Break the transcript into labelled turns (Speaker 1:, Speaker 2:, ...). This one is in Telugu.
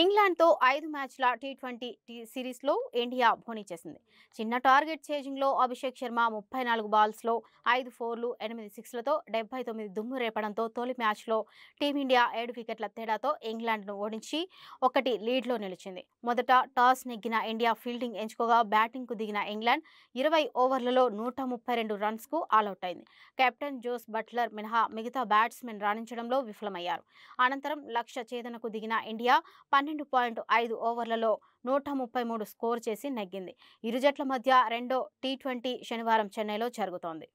Speaker 1: ఇంగ్లాండ్తో 5 మ్యాచ్ల టీ20 సిరీస్లో ఇండియా బోణీ చేసింది. చిన్న టార్గెట్ చేజింగ్లో అభిషేక్ శర్మ 34 బాల్స్లో 5 ఫోర్లు 8 సిక్స్లతో 79 దుమ్ము రేపడంతో తొలి మ్యాచ్లో టీమిండియా 7 వికెట్ల తేడాతో ఇంగ్లాండ్ను ఓడించి 1 లీడ్లో నిలిచింది. మొదట టాస్ నెగ్గిన ఇండియా ఫీల్డింగ్ ఎంచుకోగా బ్యాటింగ్కు దిగిన ఇంగ్లాండ్ 20 ఓవర్లలో 132 రన్స్కు ఆలౌట్ అయింది. కెప్టెన్ జోస్ బట్లర్ మినహా మిగతా బ్యాట్స్మెన్ రాణించడంలో విఫలమయ్యారు. అనంతరం లక్ష్య ఛేదనకు దిగిన ఇండియా 12.5 ఓవర్లలో 133 స్కోర్ చేసి నెగ్గింది. ఇరు జట్ల మధ్య రెండో టీ20 శనివారం చెన్నైలో జరుగుతోంది.